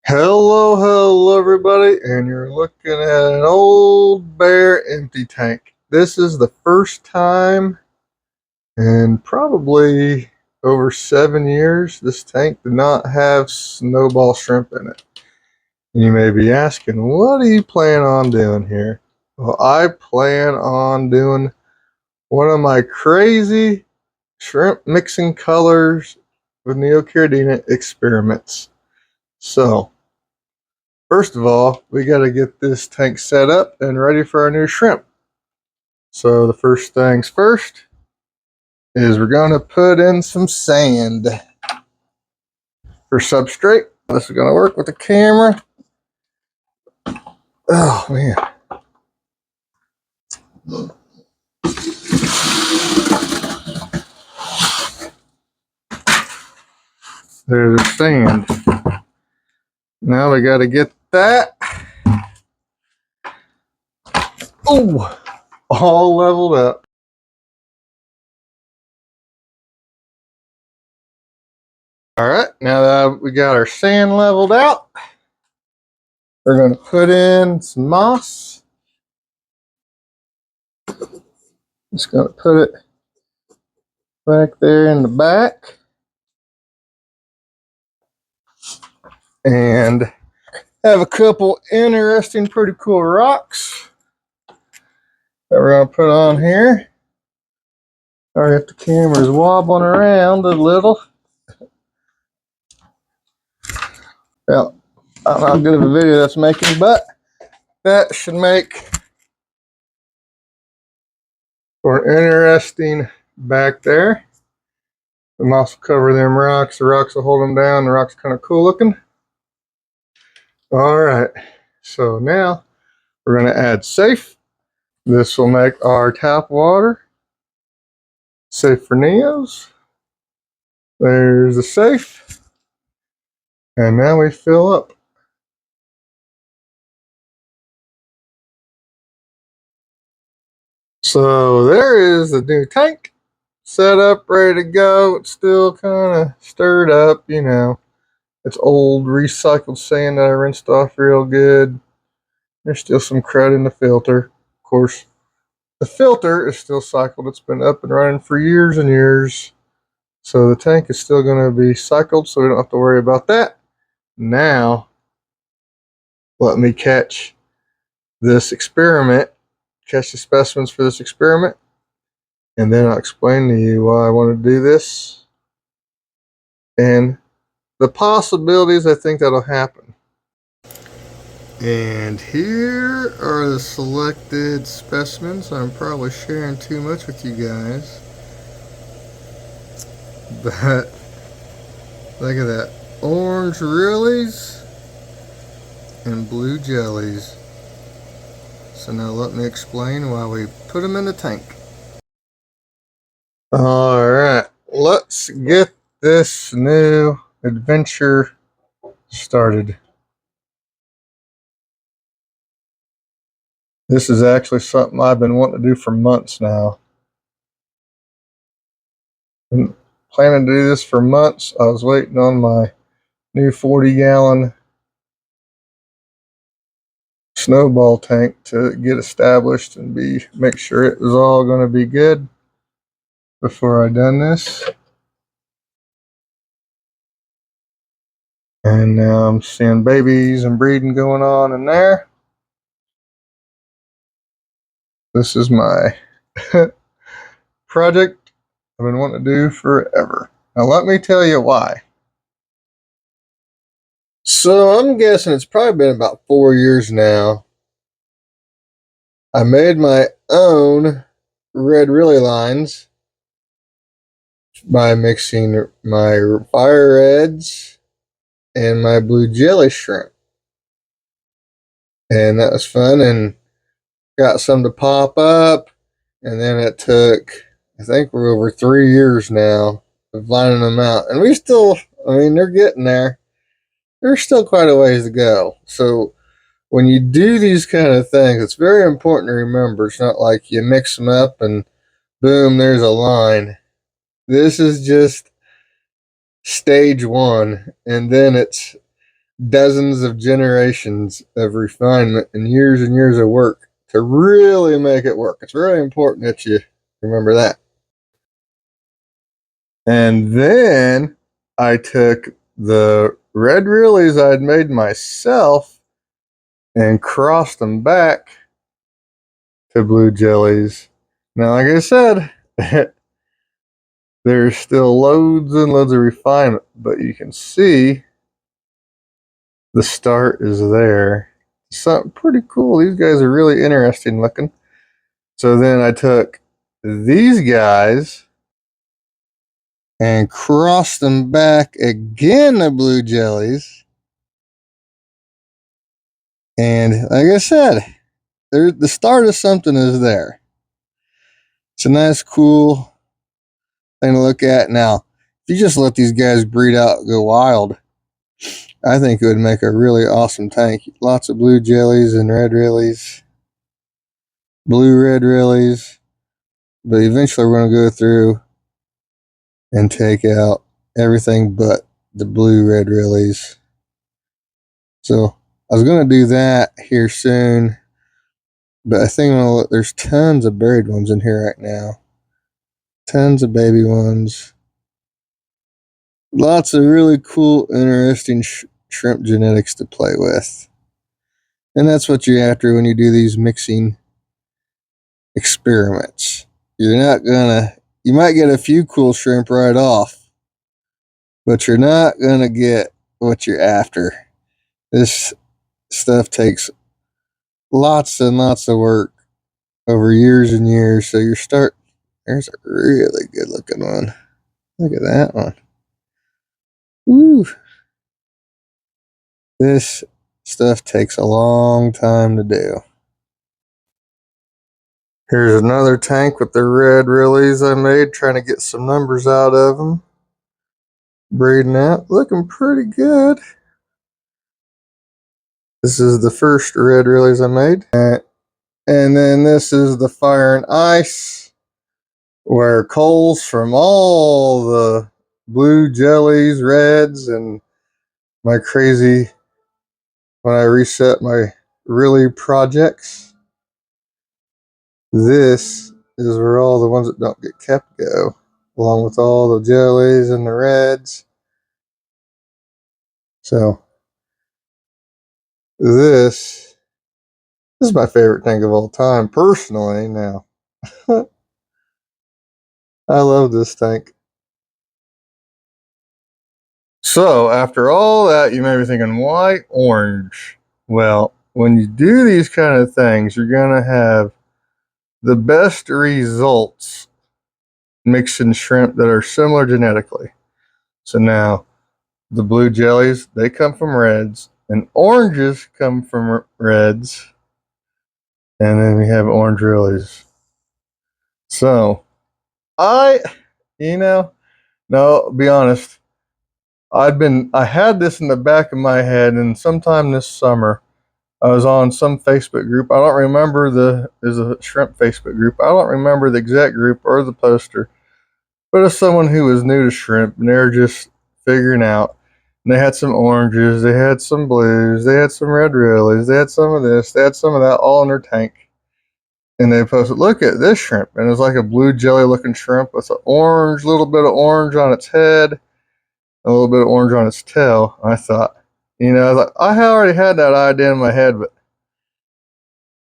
Hello, everybody, and you're looking at an old bare empty tank. This is the first time in probably over 7 years this tank did not have snowball shrimp in it. And you may be asking, what do you plan on doing here? Well, I plan on doing one of my crazy shrimp mixing colors with neocaridina experiments. So, first of all, we got to get this tank set up and ready for our new shrimp. So the first things first is we're going to put in some sand for substrate. This is going to work with the camera. Oh man. There's the sand. Now we got to get that all leveled up. All right, now that we got our sand leveled out, we're going to put in some moss. Just going to put it back there in the back. And have a couple interesting, pretty cool rocks that we're going to put on here. Sorry if the camera's wobbling around a little. Well, I don't know how good of a video that's making, but that should make for an interesting back there. The moss will cover them rocks. The rocks will hold them down. The rocks kind of cool looking. All right, so now we're going to add safe. This will make our tap water safe for neos. There's the safe. And now we fill up. So there is the new tank set up, ready to go. It's still kind of stirred up, you know. It's old recycled sand that I rinsed off real good. There's still some crud in the filter. Of course, the filter is still cycled. It's been up and running for years and years. So the tank is still going to be cycled, so we don't have to worry about that. Now, let me catch this experiment, catch the specimens for this experiment, and then I'll explain to you why I want to do this and the possibilities I think that'll happen. And here are the selected specimens. I'm probably sharing too much with you guys, but look at that. Orange Reallys and blue jellies. So now let me explain why we put them in the tank. Alright, let's get this new adventure started. This is actually something I've been wanting to do for months now. Been planning to do this for months. I was waiting on my new 40-gallon snowball tank to get established and make sure it was all going to be good before I done this. And now I'm seeing babies and breeding going on in there. This is my project I've been wanting to do forever. Now let me tell you why. So I'm guessing it's probably been about 4 years now. I made my own red Really lines by mixing my fire reds and my blue jelly shrimp. And that was fun and got some to pop up. And then it took, I think we're over 3 years now of lining them out. And we still, I mean, they're getting there. There's still quite a ways to go. So when you do these kind of things, it's very important to remember it's not like you mix them up and boom, there's a line. This is just stage one, and then it's dozens of generations of refinement and years of work to really make it work. It's really important that you remember that. And then I took the red realies I'd made myself and crossed them back to blue jellies. Now, like I said, there's still loads and loads of refinement, but you can see the start is there. Something pretty cool. These guys are really interesting looking. So then I took these guys and crossed them back again to blue jellies. And like I said, the start of something is there. It's a nice, cool thing to look at. Now, if you just let these guys breed out, go wild, I think it would make a really awesome tank. Lots of blue jellies and red realies, blue red realies. But eventually we're going to go through and take out everything but the blue red realies. So I was going to do that here soon, but I think there's tons of buried ones in here right now. Tons of baby ones. Lots of really cool, interesting shrimp genetics to play with. And that's what you're after when you do these mixing experiments. You might get a few cool shrimp right off, but you're not going to get what you're after. This stuff takes lots and lots of work over years and years. So there's a really good looking one. Look at that one. Woo. This stuff takes a long time to do. Here's another tank with the red realies I made, trying to get some numbers out of them. Breeding out, looking pretty good. This is the first red realies I made. And then this is the fire and ice, where coals from all the blue jellies, reds, and my crazy, when I reset my really projects, this is where all the ones that don't get kept go, along with all the jellies and the reds. So this is my favorite tank of all time, personally. Now, I love this tank. So after all that, you may be thinking, why orange? Well, when you do these kind of things, you're going to have the best results mixing shrimp that are similar genetically. So now, the blue jellies, they come from reds, and oranges come from reds, and then we have orange realies. So, I, you know, no, be honest, I had this in the back of my head, and sometime this summer, I was on some Facebook group. I don't remember there's a shrimp Facebook group. I don't remember the exact group or the poster, but it's someone who was new to shrimp, and they're just figuring out. And they had some oranges, they had some blues, they had some red realies, they had some of this, they had some of that, all in their tank. And they posted, look at this shrimp. And it's like a blue jelly looking shrimp with an orange, little bit of orange on its head, a little bit of orange on its tail. I thought, I already had that idea in my head, but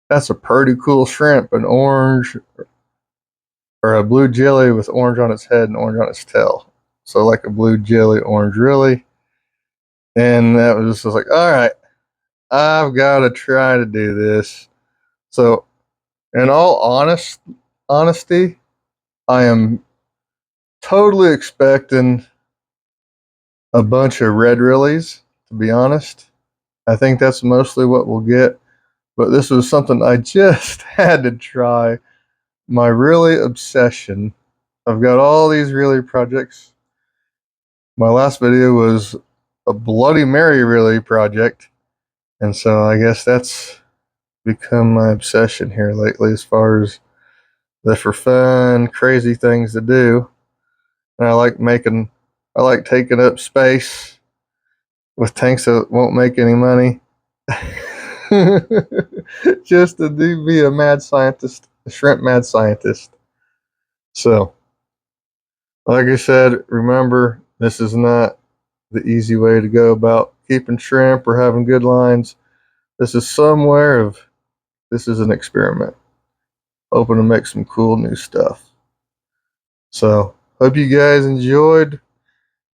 that's a pretty cool shrimp, an orange or a blue jelly with orange on its head and orange on its tail. So like a blue jelly, orange really. And that was just like, all right, I've got to try to do this. So, in all honesty, I am totally expecting a bunch of red realies, to be honest. I think that's mostly what we'll get. But this was something I just had to try. My really obsession. I've got all these really projects. My last video was a Bloody Mary really project. And so I guess that's become my obsession here lately as far as the for fun, crazy things to do. And I like taking up space with tanks that won't make any money. Just to be a mad scientist, a shrimp mad scientist. So, like I said, remember, this is not the easy way to go about keeping shrimp or having good lines. This is this is an experiment. Hoping to make some cool new stuff. So, hope you guys enjoyed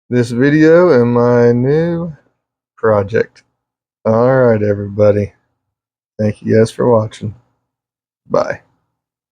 this video and my new project. All right, everybody. Thank you guys for watching. Bye.